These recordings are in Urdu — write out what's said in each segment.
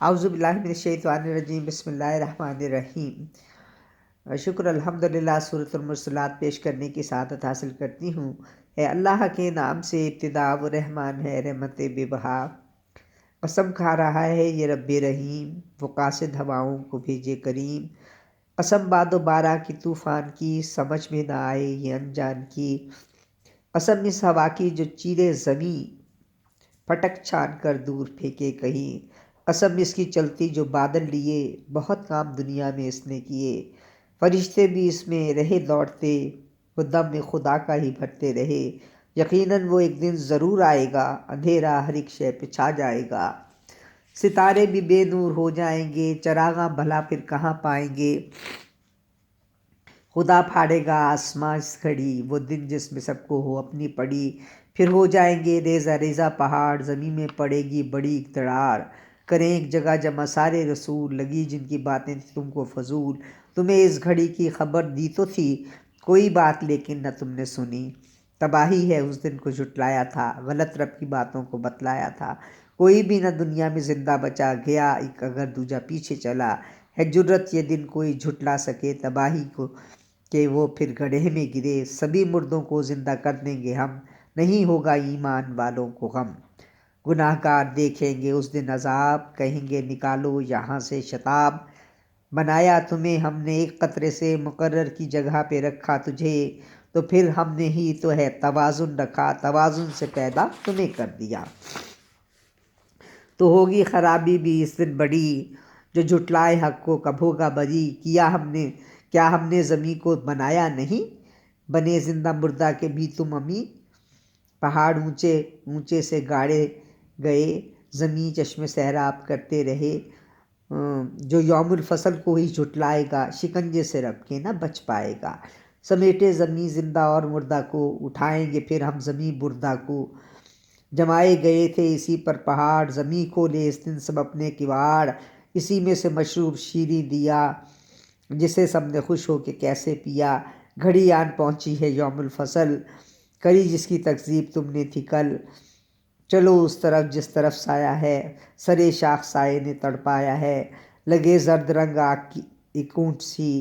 اعوذ باللہ من الشیطان الرجیم، بسم اللہ الرحمن الرحیم۔ شکر الحمدللہ سورۃ المرسلات پیش کرنے کی سعادت حاصل کرتی ہوں۔ اے اللہ کے نام سے ابتدا، وہ رحمان ہے رحمت بے بہا۔ قسم کھا رہا ہے یہ رب رحیم، وہ قاصد ہواؤں کو بھیجے کریم۔ قسم باد و بارہ کی طوفان کی، سمجھ میں نہ آئے یہ انجان کی۔ قسم اس ہوا کی جو چیرے زمیں، پھٹک چھان کر دور پھینکے کہیں۔ قسم اس کی چلتی جو بادل لیے، بہت کام دنیا میں اس نے کیے۔ فرشتے بھی اس میں رہے دوڑتے، وہ دم خدا کا ہی بھرتے رہے۔ یقیناً وہ ایک دن ضرور آئے گا، اندھیرا ہر ایک شے پہ چھا جائے گا۔ ستارے بھی بے نور ہو جائیں گے، چراغاں بھلا پھر کہاں پائیں گے۔ خدا پھاڑے گا آسماں اس گھڑی، وہ دن جس میں سب کو ہو اپنی پڑی۔ پھر ہو جائیں گے ریزہ ریزہ پہاڑ، زمین میں پڑے گی بڑی دراڑ۔ کریں ایک جگہ جمع سارے رسول، لگی جن کی باتیں تھیں تم کو فضول۔ تمہیں اس گھڑی کی خبر دی تو تھی کوئی بات، لیکن نہ تم نے سنی۔ تباہی ہے اس دن کو جھٹلایا تھا، غلط رب کی باتوں کو بتلایا تھا۔ کوئی بھی نہ دنیا میں زندہ بچا، گیا ایک اگر دوجا پیچھے چلا۔ ہے جرت یہ دن کوئی جھٹلا سکے تباہی کو، کہ وہ پھر گڑھے میں گرے۔ سبھی مردوں کو زندہ کر دیں گے ہم، نہیں ہوگا ایمان والوں کو غم۔ گناہ گار دیکھیں گے اس دن عذاب، کہیں گے نکالو یہاں سے شتاب۔ بنایا تمہیں ہم نے ایک قطرے سے، مقرر کی جگہ پہ رکھا تجھے، تو پھر ہم نے ہی تو ہے توازن رکھا، توازن سے پیدا تمہیں کر دیا۔ تو ہوگی خرابی بھی اس دن بڑی، جو جھٹلائے حق کو کب ہوگا بری۔ کیا ہم نے زمین کو بنایا نہیں، بنے زندہ مردہ کے بھی تم امی۔ پہاڑ اونچے اونچے سے گاڑے گئے، زمین چشمے سیراب کرتے رہے۔ جو یوم الفصل کو ہی جھٹلائے گا، شکنجے سے رب کے نہ بچ پائے گا۔ سمیٹے زمین زندہ اور مردہ کو، اٹھائیں گے پھر ہم زمین مردہ کو۔ جمائے گئے تھے اسی پر پہاڑ، زمین کھولے اس دن سب اپنے کواڑ۔ اسی میں سے مشروب شیریں دیا، جسے سب نے خوش ہو کے کیسے پیا۔ گھڑی آن پہنچی ہے یوم الفصل، کری جس کی تکذیب تم نے تھی کل۔ چلو اس طرف جس طرف سایہ ہے، سرے شاخ سائے نے تڑپایا ہے۔ لگے زرد رنگ آگ کی ایک اونٹ سی،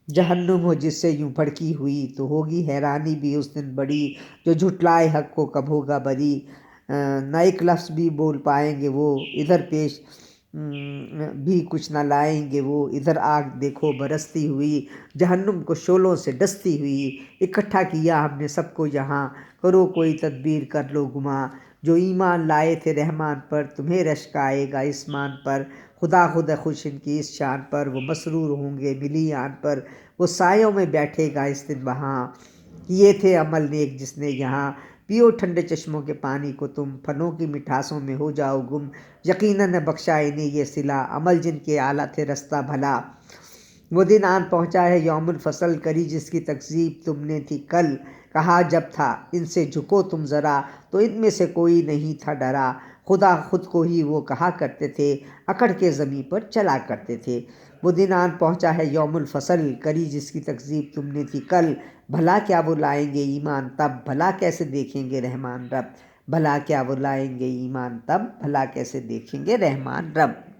جہنم ہو جس سے یوں بھڑکی ہوئی۔ تو ہوگی حیرانی بھی اس دن بڑی، جو جھٹلائے حق کو کب ہوگا بری۔ نہ ایک لفظ بھی بول پائیں گے وہ، ادھر پیش بھی کچھ نہ لائیں گے وہ۔ ادھر آگ دیکھو برستی ہوئی، جہنم کو شعلوں سے ڈستی ہوئی۔ اکٹھا کیا ہم نے سب کو یہاں، کرو کوئی تدبیر کر لو گماں۔ جو ایمان لائے تھے رحمان پر، تمہیں رشک آئے گا اس مان پر۔ خدا خود ہے خوش ان کی اس شان پر، وہ مسرور ہوں گے ملی آن پر۔ وہ سایوں میں بیٹھے گا اس دن وہاں، کیے تھے عمل نیک جس نے یہاں۔ پیو ٹھنڈے چشموں کے پانی کو تم، پھلوں کی مٹھاسوں میں ہو جاؤ گم۔ یقیناً بخشا انہیں یہ صلہ، عمل جن کے اعلیٰ تھے رستہ بھلا۔ وہ دن آن پہنچا ہے یوم الفصل، کری جس کی تکذیب تم نے تھی کل۔ کہا جب تھا ان سے جھکو تم ذرا، تو ان میں سے کوئی نہیں تھا ڈرا۔ خدا خود کو ہی وہ کہا کرتے تھے، اکڑ کے زمین پر چلا کرتے تھے۔ وہ دن آن پہنچا ہے یوم الفصل، کری جس کی تکذیب تم نے تھی کل۔ بھلا کیا وہ لائیں گے ایمان تب، بھلا کیسے دیکھیں گے رحمان رب۔ بھلا کیا وہ لائیں گے ایمان تب، بھلا کیسے دیکھیں گے رحمان رب۔